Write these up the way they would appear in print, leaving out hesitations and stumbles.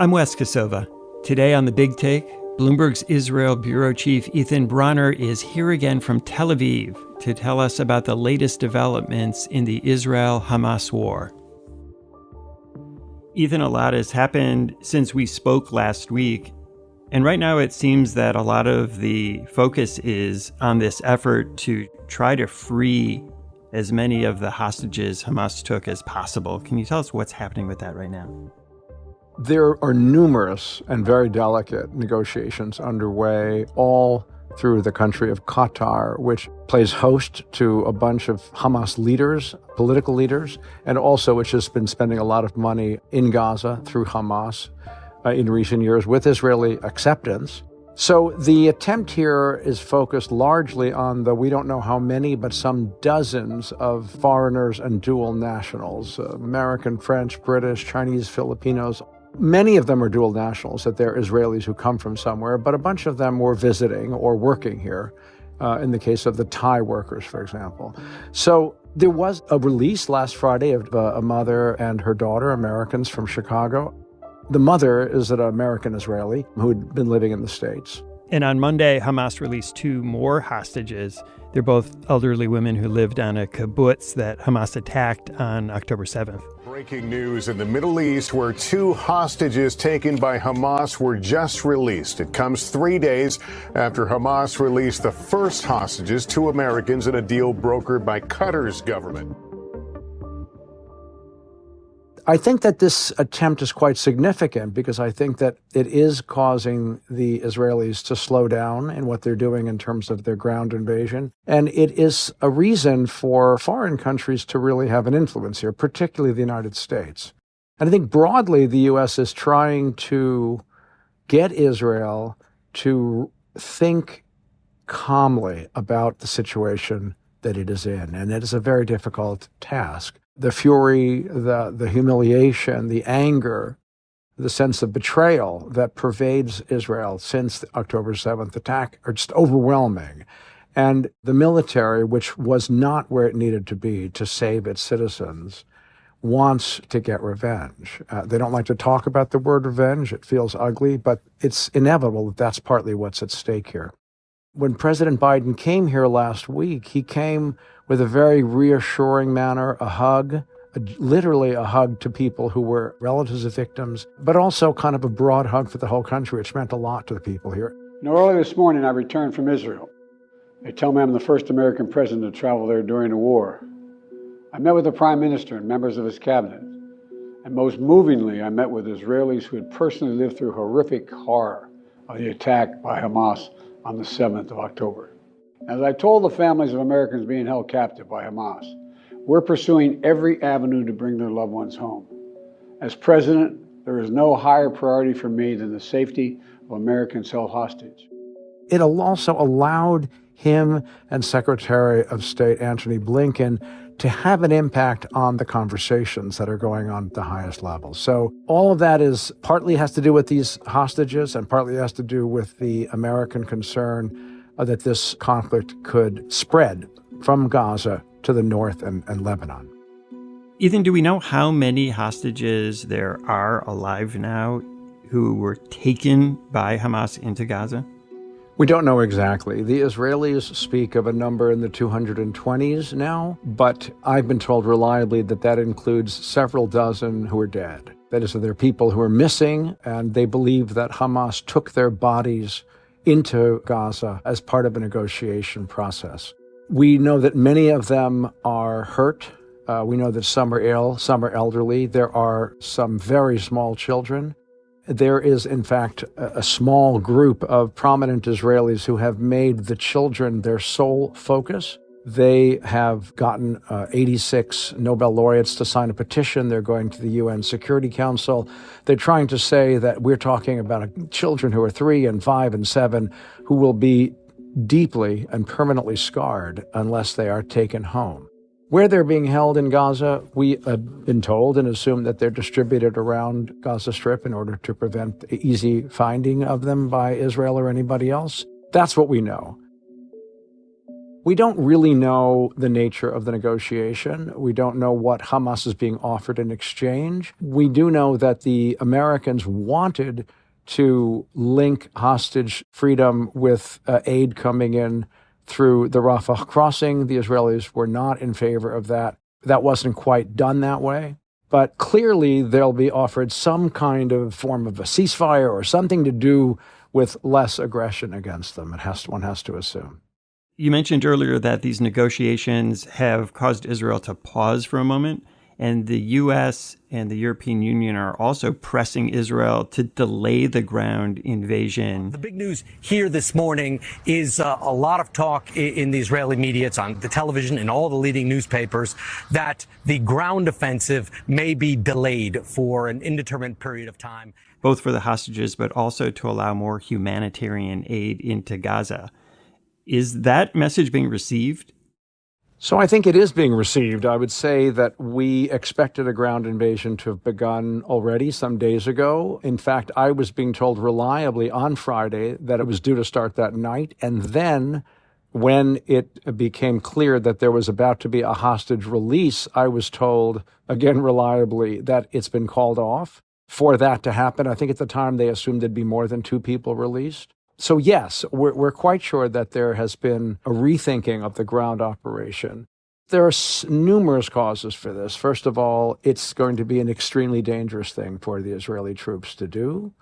I'm Wes Kosova. Today on The Big Take, Bloomberg's Israel bureau chief Ethan Bronner is here again from Tel Aviv to tell us about the latest developments in the Israel-Hamas war. Ethan, a lot has happened since we spoke last week, and right now it seems that a lot of the focus is on this effort to try to free as many of the hostages Hamas took as possible. Can you tell us what's happening with that right now? There are numerous and very delicate negotiations underway all through the country of Qatar, which plays host to a bunch of Hamas leaders, political leaders, and also which has been spending a lot of money in Gaza through Hamas in recent years with Israeli acceptance. So the attempt here is focused largely on we don't know how many, but some dozens of foreigners and dual nationals, American, French, British, Chinese, Filipinos. Many of them are dual nationals, that they're Israelis who come from somewhere, but a bunch of them were visiting or working here, in the case of the Thai workers, for example. So there was a release last Friday of a mother and her daughter, Americans from Chicago. The mother is an American Israeli who had been living in the States. And on Monday, Hamas released two more hostages. They're both elderly women who lived on a kibbutz that Hamas attacked on October 7th. Breaking news in the Middle East, where two hostages taken by Hamas were just released. It comes 3 days after Hamas released the first hostages, two Americans, in a deal brokered by Qatar's government. I think that this attempt is quite significant because I think that it is causing the Israelis to slow down in what they're doing in terms of their ground invasion. And it is a reason for foreign countries to really have an influence here, particularly the United States. And I think broadly, the U.S. is trying to get Israel to think calmly about the situation that it is in. And it is a very difficult task. The fury, the humiliation, the anger, the sense of betrayal that pervades Israel since the October 7th attack are just overwhelming. And the military, which was not where it needed to be to save its citizens, wants to get revenge. They don't like to talk about the word revenge. It feels ugly, but it's inevitable that that's partly what's at stake here. When President Biden came here last week, he came with a very reassuring manner, a hug, literally a hug to people who were relatives of victims, but also kind of a broad hug for the whole country, which meant a lot to the people here. Early this morning, I returned from Israel. They tell me I'm the first American president to travel there during the war. I met with the Prime Minister and members of his cabinet. And most movingly, I met with Israelis who had personally lived through horrific horror of the attack by Hamas on the 7th of October. As I told the families of Americans being held captive by Hamas, we're pursuing every avenue to bring their loved ones home. As president, there is no higher priority for me than the safety of Americans held hostage. It also allowed him and Secretary of State Antony Blinken to have an impact on the conversations that are going on at the highest level. So all of that is partly has to do with these hostages and partly has to do with the American concern that this conflict could spread from Gaza to the north and Lebanon. Ethan, do we know how many hostages there are alive now who were taken by Hamas into Gaza? We don't know exactly. The Israelis speak of a number in the 220s now, but I've been told reliably that that includes several dozen who are dead. That is, there are people who are missing, and they believe that Hamas took their bodies into Gaza as part of a negotiation process. We know that many of them are hurt. We know that some are ill, some are elderly. There are some very small children. There is, in fact, a small group of prominent Israelis who have made the children their sole focus. They have gotten 86 Nobel laureates to sign a petition. They're going to the UN Security Council. They're trying to say that we're talking about children who are 3 and 5 and 7 who will be deeply and permanently scarred unless they are taken home. Where they're being held in Gaza, we have been told and assume that they're distributed around Gaza Strip in order to prevent easy finding of them by Israel or anybody else. That's what we know. We don't really know the nature of the negotiation. We don't know what Hamas is being offered in exchange. We do know that the Americans wanted to link hostage freedom with aid coming in through the Rafah crossing. The Israelis were not in favor of that. That wasn't quite done that way. But clearly, they'll be offered some kind of form of a ceasefire or something to do with less aggression against them. One has to assume. You mentioned earlier that these negotiations have caused Israel to pause for a moment, and the U.S. and the European Union are also pressing Israel to delay the ground invasion. The big news here this morning is a lot of talk in the Israeli media, it's on the television and all the leading newspapers, that the ground offensive may be delayed for an indeterminate period of time. Both for the hostages, but also to allow more humanitarian aid into Gaza. Is that message being received? So I think it is being received. I would say that we expected a ground invasion to have begun already some days ago. In fact, I was being told reliably on Friday that it was due to start that night. And then when it became clear that there was about to be a hostage release, I was told, again reliably, that it's been called off. For that to happen, I think at the time they assumed there'd be more than 2 people released. So yes, we're quite sure that there has been a rethinking of the ground operation. There are numerous causes for this. First of all, it's going to be an extremely dangerous thing for the Israeli troops to do.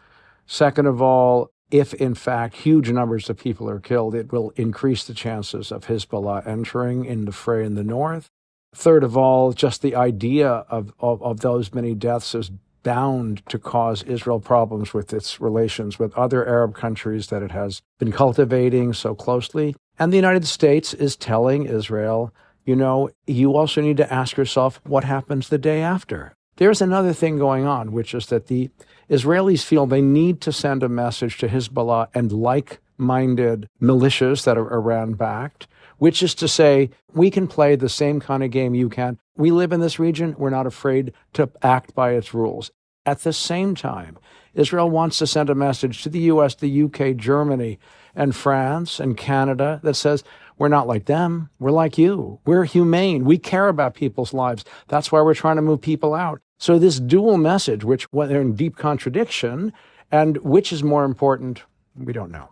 Second of all, if in fact huge numbers of people are killed, it will increase the chances of Hezbollah entering in the fray in the north. Third of all, just the idea of those many deaths is bound to cause Israel problems with its relations with other Arab countries that it has been cultivating so closely. And the United States is telling Israel, you also need to ask yourself what happens the day after. There's another thing going on, which is that the Israelis feel they need to send a message to Hezbollah and like-minded militias that are Iran-backed, which is to say, we can play the same kind of game you can. We live in this region. We're not afraid to act by its rules. At the same time, Israel wants to send a message to the U.S., the UK, Germany, and France and Canada that says, we're not like them. We're like you. We're humane. We care about people's lives. That's why we're trying to move people out. So this dual message, which they're in deep contradiction, and which is more important, we don't know.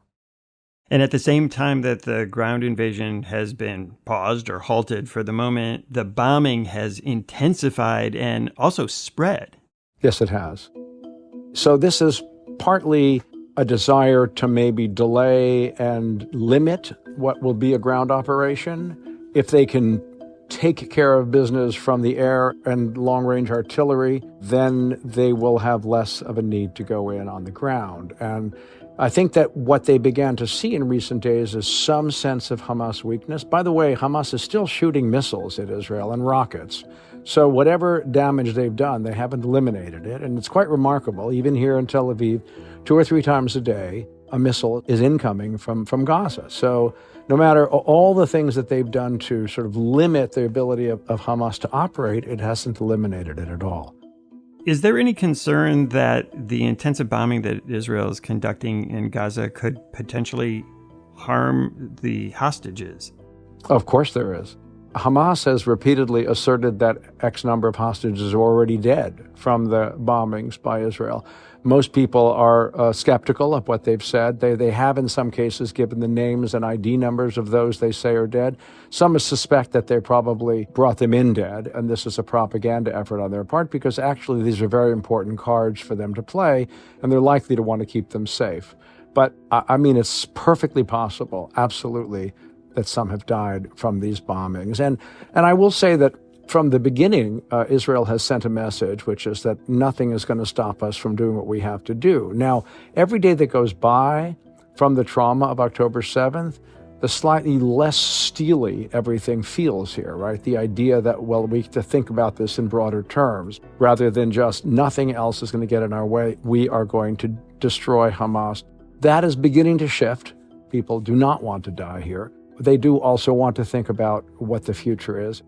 And at the same time that the ground invasion has been paused or halted for the moment, the bombing has intensified and also spread. Yes, it has. So this is partly a desire to maybe delay and limit what will be a ground operation. If they can take care of business from the air and long-range artillery, then they will have less of a need to go in on the ground. And I think that what they began to see in recent days is some sense of Hamas weakness. By the way, Hamas is still shooting missiles at Israel and rockets. So whatever damage they've done, they haven't eliminated it. And it's quite remarkable. Even here in Tel Aviv, 2 or 3 times a day, a missile is incoming from Gaza. So no matter all the things that they've done to sort of limit the ability of Hamas to operate, it hasn't eliminated it at all. Is there any concern that the intensive bombing that Israel is conducting in Gaza could potentially harm the hostages? Of course there is. Hamas has repeatedly asserted that X number of hostages are already dead from the bombings by Israel. Most people are skeptical of what they've said. They have, in some cases, given the names and ID numbers of those they say are dead. Some suspect that they probably brought them in dead, and this is a propaganda effort on their part, because actually these are very important cards for them to play, and they're likely to want to keep them safe. But, I mean, it's perfectly possible, absolutely, that some have died from these bombings. And I will say that from the beginning, Israel has sent a message, which is that nothing is going to stop us from doing what we have to do. Now, every day that goes by from the trauma of October 7th, the slightly less steely everything feels here, right? The idea that, well, we have to think about this in broader terms, rather than just nothing else is going to get in our way. We are going to destroy Hamas. That is beginning to shift. People do not want to die here. They do also want to think about what the future is.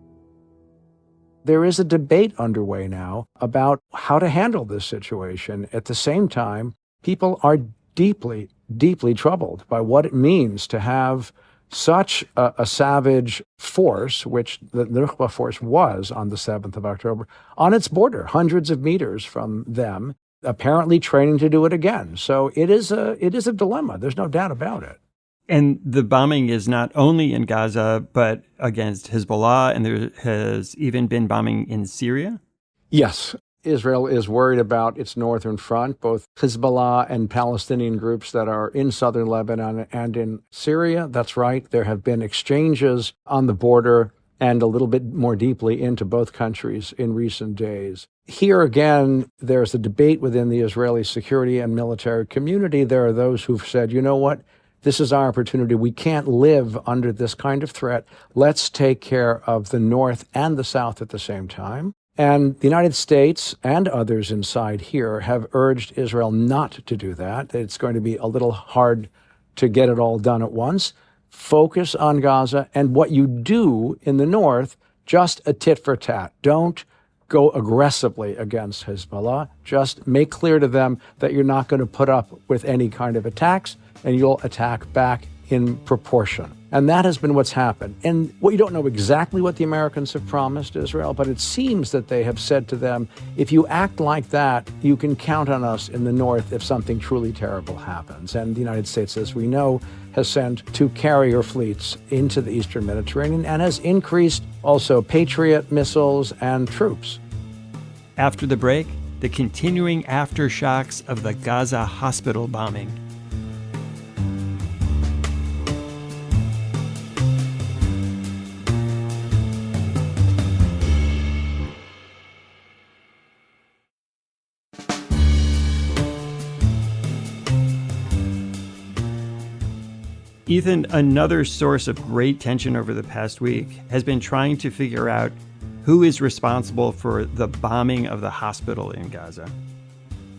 There is a debate underway now about how to handle this situation. At the same time, people are deeply, deeply troubled by what it means to have such a savage force, which the Nukhba force was on the 7th of October, on its border, hundreds of meters from them, apparently training to do it again. So it is a dilemma. There's no doubt about it. And the bombing is not only in Gaza, but against Hezbollah, and there has even been bombing in Syria? Yes. Israel is worried about its northern front, both Hezbollah and Palestinian groups that are in southern Lebanon and in Syria. That's right. There have been exchanges on the border and a little bit more deeply into both countries in recent days. Here again, there's a debate within the Israeli security and military community. There are those who've said, you know what? This is our opportunity. We can't live under this kind of threat. Let's take care of the north and the south at the same time. And the United States and others inside here have urged Israel not to do that. It's going to be a little hard to get it all done at once. Focus on Gaza, and what you do in the north, just a tit for tat. Don't go aggressively against Hezbollah. Just make clear to them that you're not going to put up with any kind of attacks, and you'll attack back in proportion. And that has been what's happened. And you don't know exactly what the Americans have promised Israel, but it seems that they have said to them, if you act like that, you can count on us in the north if something truly terrible happens. And the United States, as we know, has sent 2 carrier fleets into the eastern Mediterranean and has increased also Patriot missiles and troops. After the break, the continuing aftershocks of the Gaza hospital bombing. Ethan, another source of great tension over the past week has been trying to figure out who is responsible for the bombing of the hospital in Gaza.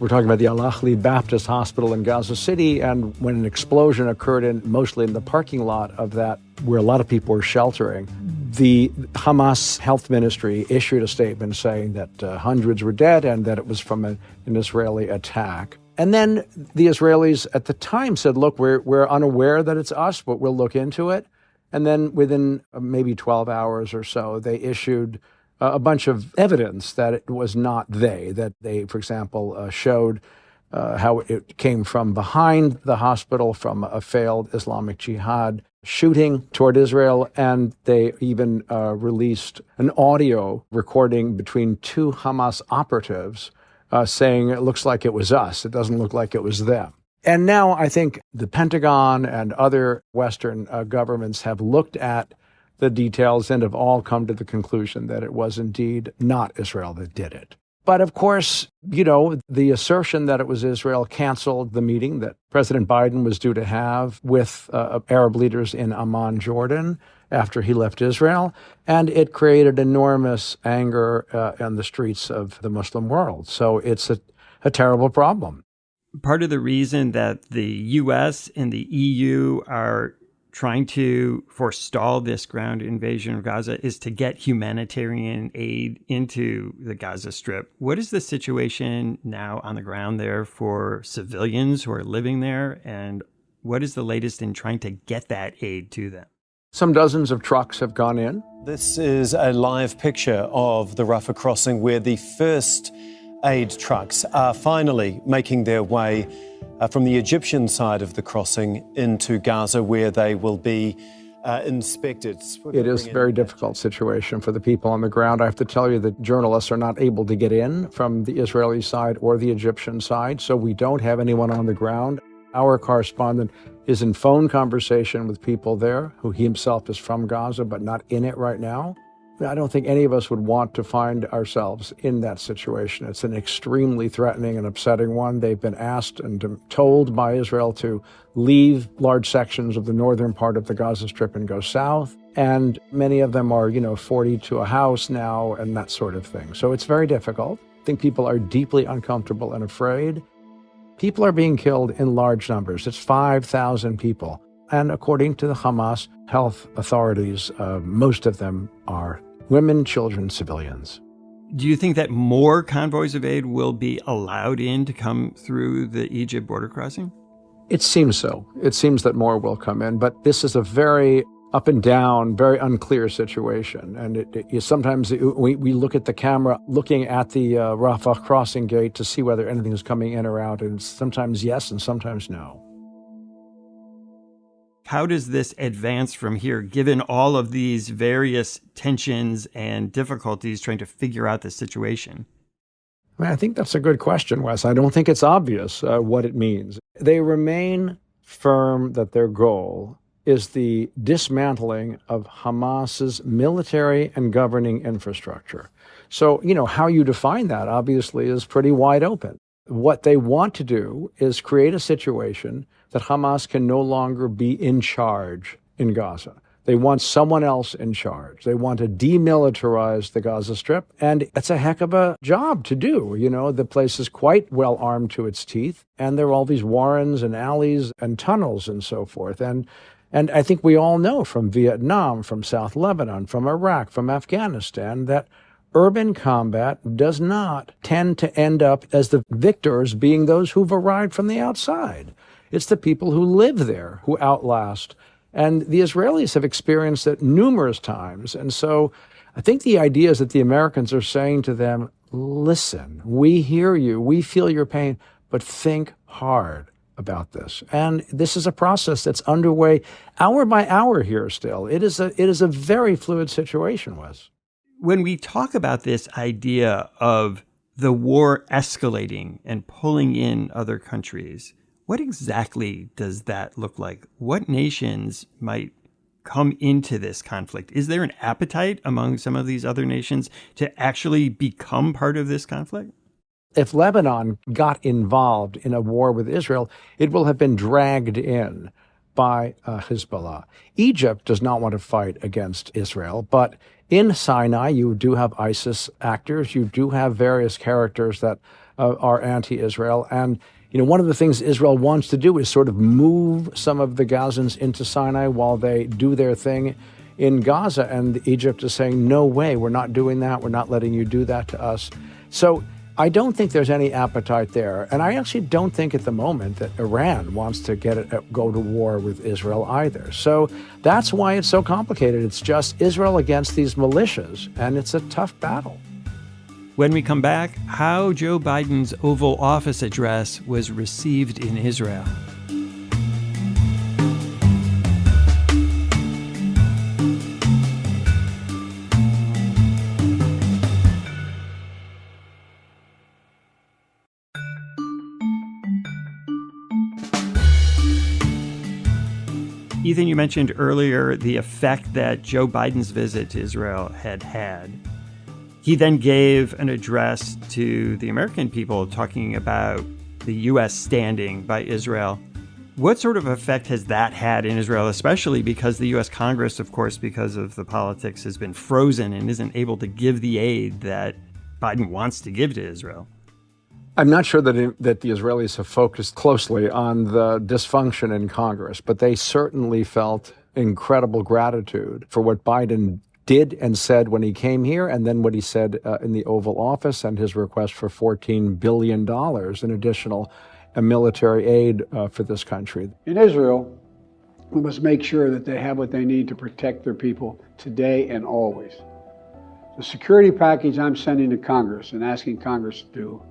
We're talking about the Al-Ahli Baptist Hospital in Gaza City, and when an explosion occurred mostly in the parking lot of that, where a lot of people were sheltering, the Hamas health ministry issued a statement saying that hundreds were dead and that it was from an Israeli attack. And then the Israelis at the time said, look, we're unaware that it's us, but we'll look into it. And then within maybe 12 hours or so, they issued a bunch of evidence that it was not they, that they, for example, showed how it came from behind the hospital from a failed Islamic Jihad shooting toward Israel. And they even released an audio recording between 2 Hamas operatives saying it looks like it was us. It doesn't look like it was them. And now I think the Pentagon and other Western governments have looked at the details and have all come to the conclusion that it was indeed not Israel that did it. But of course, you know, the assertion that it was Israel canceled the meeting that President Biden was due to have with Arab leaders in Amman, Jordan, after he left Israel. And it created enormous anger in the streets of the Muslim world. So it's a terrible problem. Part of the reason that the U.S. and the EU are trying to forestall this ground invasion of Gaza is to get humanitarian aid into the Gaza Strip. What is the situation now on the ground there for civilians who are living there? And what is the latest in trying to get that aid to them? Some dozens of trucks have gone in. This is a live picture of the Rafah crossing where the first aid trucks are finally making their way from the Egyptian side of the crossing into Gaza, where they will be inspected. It is a very difficult situation for the people on the ground. I have to tell you that journalists are not able to get in from the Israeli side or the Egyptian side, so we don't have anyone on the ground. Our correspondent is in phone conversation with people there, who he himself is from Gaza, but not in it right now. I don't think any of us would want to find ourselves in that situation. It's an extremely threatening and upsetting one. They've been asked and told by Israel to leave large sections of the northern part of the Gaza Strip and go south. And many of them are, 40 to a house now and that sort of thing. So it's very difficult. I think people are deeply uncomfortable and afraid. People are being killed in large numbers. It's 5,000 people. And according to the Hamas health authorities, most of them are women, children, civilians. Do you think that more convoys of aid will be allowed in to come through the Egypt border crossing? It seems so. It seems that more will come in, but this is a very up and down, very unclear situation. And sometimes we look at the camera looking at the Rafah crossing gate to see whether anything is coming in or out, and sometimes yes and sometimes no. How does this advance from here, given all of these various tensions and difficulties trying to figure out the situation? I think that's a good question, Wes. I don't think it's obvious what it means. They remain firm that their goal is the dismantling of Hamas's military and governing infrastructure. So, how you define that obviously is pretty wide open. What they want to do is create a situation that Hamas can no longer be in charge in Gaza. They want someone else in charge. They want to demilitarize the Gaza Strip, and it's a heck of a job to do. The place is quite well armed to its teeth, and there are all these warrens and alleys and tunnels and so forth. And I think we all know from Vietnam, from South Lebanon, from Iraq, from Afghanistan, that urban combat does not tend to end up as the victors being those who've arrived from the outside. It's the people who live there who outlast. And the Israelis have experienced it numerous times. And so I think the idea is that the Americans are saying to them, listen, we hear you, we feel your pain, but think hard about this. And this is a process that's underway hour by hour here still. It is a very fluid situation, Wes. When we talk about this idea of the war escalating and pulling in other countries, what exactly does that look like? What nations might come into this conflict? Is there an appetite among some of these other nations to actually become part of this conflict? If Lebanon got involved in a war with Israel, it will have been dragged in by Hezbollah. Egypt does not want to fight against Israel, but in Sinai, you do have ISIS actors. You do have various characters that are anti-Israel. And one of the things Israel wants to do is sort of move some of the Gazans into Sinai while they do their thing in Gaza. And Egypt is saying, no way, we're not doing that. We're not letting you do that to us. So I don't think there's any appetite there. And I actually don't think at the moment that Iran wants to go to war with Israel either. So that's why it's so complicated. It's just Israel against these militias, and it's a tough battle. When we come back, how Joe Biden's Oval Office address was received in Israel. Ethan, you mentioned earlier the effect that Joe Biden's visit to Israel had. He then gave an address to the American people talking about the U.S. standing by Israel. What sort of effect has that had in Israel, especially because the U.S. Congress, of course, because of the politics, has been frozen and isn't able to give the aid that Biden wants to give to Israel? I'm not sure that the Israelis have focused closely on the dysfunction in Congress, but they certainly felt incredible gratitude for what Biden did and said when he came here, and then what he said in the Oval Office and his request for $14 billion in additional military aid for this country. In Israel, we must make sure that they have what they need to protect their people today and always. The security package I'm sending to Congress and asking Congress to do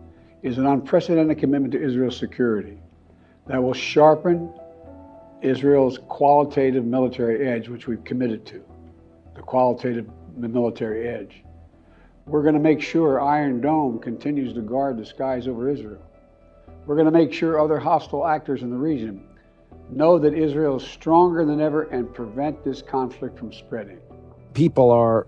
is an unprecedented commitment to Israel's security that will sharpen Israel's qualitative military edge, which we've committed to, the qualitative military edge. We're going to make sure Iron Dome continues to guard the skies over Israel. We're going to make sure other hostile actors in the region know that Israel is stronger than ever and prevent this conflict from spreading. People are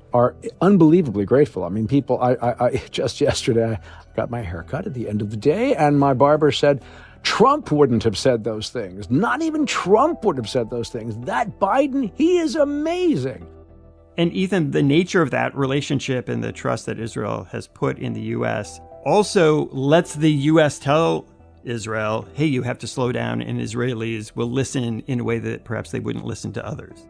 unbelievably grateful. I mean, I just yesterday, I got my hair cut at the end of the day, and my barber said, Trump wouldn't have said those things. Not even Trump would have said those things. That Biden, he is amazing. And Ethan, the nature of that relationship and the trust that Israel has put in the U.S. also lets the U.S. tell Israel, hey, you have to slow down, and Israelis will listen in a way that perhaps they wouldn't listen to others.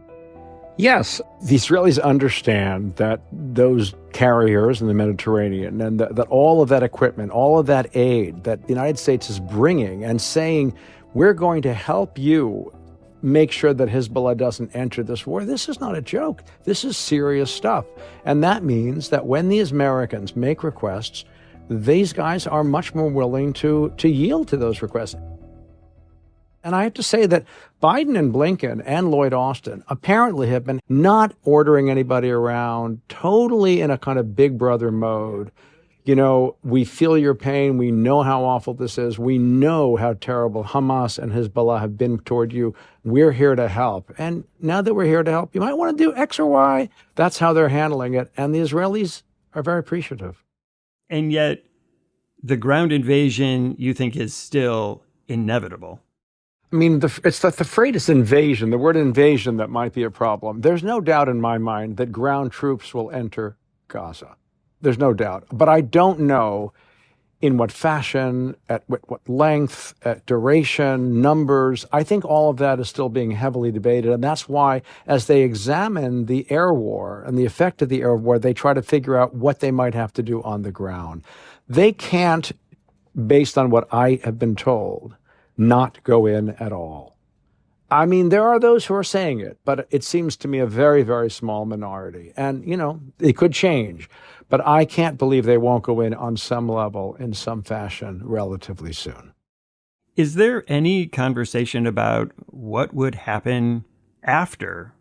Yes, the Israelis understand that those carriers in the Mediterranean and that all of that equipment, all of that aid that the United States is bringing and saying, we're going to help you make sure that Hezbollah doesn't enter this war. This is not a joke. This is serious stuff. And that means that when these Americans make requests, these guys are much more willing to yield to those requests. And I have to say that Biden and Blinken and Lloyd Austin apparently have been not ordering anybody around, totally in a kind of big brother mode. You know, we feel your pain. We know how awful this is. We know how terrible Hamas and Hezbollah have been toward you. We're here to help. And now that we're here to help, you might want to do X or Y. That's how they're handling it. And the Israelis are very appreciative. And yet the ground invasion, you think, is still inevitable. I mean, it's that the phrase is invasion, the word invasion, that might be a problem. There's no doubt in my mind that ground troops will enter Gaza. There's no doubt. But I don't know in what fashion, at what length, at duration, numbers. I think all of that is still being heavily debated. And that's why, as they examine the air war and the effect of the air war, they try to figure out what they might have to do on the ground. They can't, based on what I have been told, not go in at all. I mean, there are those who are saying it, but it seems to me a very, very small minority. And, you know, it could change. But I can't believe they won't go in on some level, in some fashion, relatively soon. Is there any conversation about what would happen after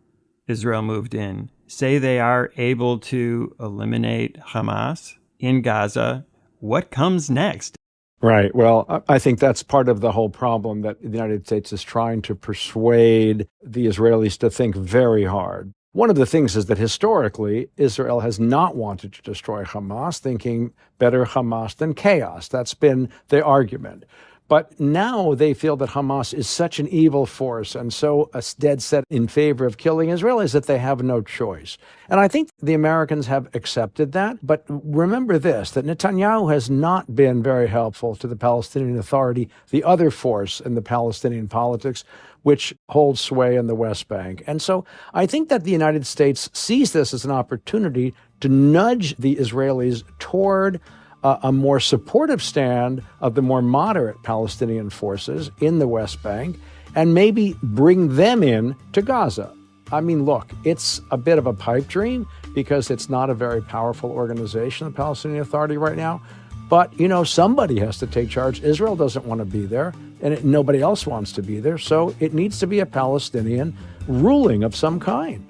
Israel moved in? Say they are able to eliminate Hamas in Gaza. What comes next? Right. Well, I think that's part of the whole problem, that the United States is trying to persuade the Israelis to think very hard. One of the things is that historically, Israel has not wanted to destroy Hamas, thinking better Hamas than chaos. That's been the argument. But now they feel that Hamas is such an evil force and so dead set in favor of killing Israelis that they have no choice. And I think the Americans have accepted that. But remember this, that Netanyahu has not been very helpful to the Palestinian Authority, the other force in the Palestinian politics, which holds sway in the West Bank. And so I think that the United States sees this as an opportunity to nudge the Israelis toward a more supportive stand of the more moderate Palestinian forces in the West Bank, and maybe bring them in to Gaza. I mean, look, it's a bit of a pipe dream because it's not a very powerful organization, the Palestinian Authority right now. But, you know, somebody has to take charge. Israel doesn't want to be there, and nobody else wants to be there. So it needs to be a Palestinian ruling of some kind.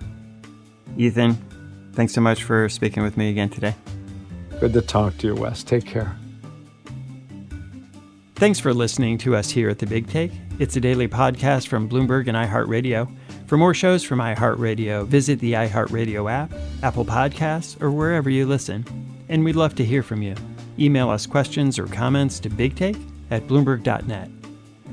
Ethan, thanks so much for speaking with me again today. Good to talk to you, Wes. Take care. Thanks for listening to us here at The Big Take. It's a daily podcast from Bloomberg and iHeartRadio. For more shows from iHeartRadio, visit the iHeartRadio app, Apple Podcasts, or wherever you listen. And we'd love to hear from you. Email us questions or comments to bigtake@bloomberg.net.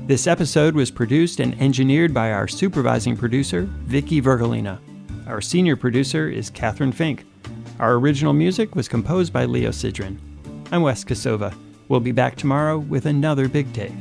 This episode was produced and engineered by our supervising producer, Vicky Vergolina. Our senior producer is Catherine Fink. Our original music was composed by Leo Sidran. I'm Wes Kosova. We'll be back tomorrow with another Big Take.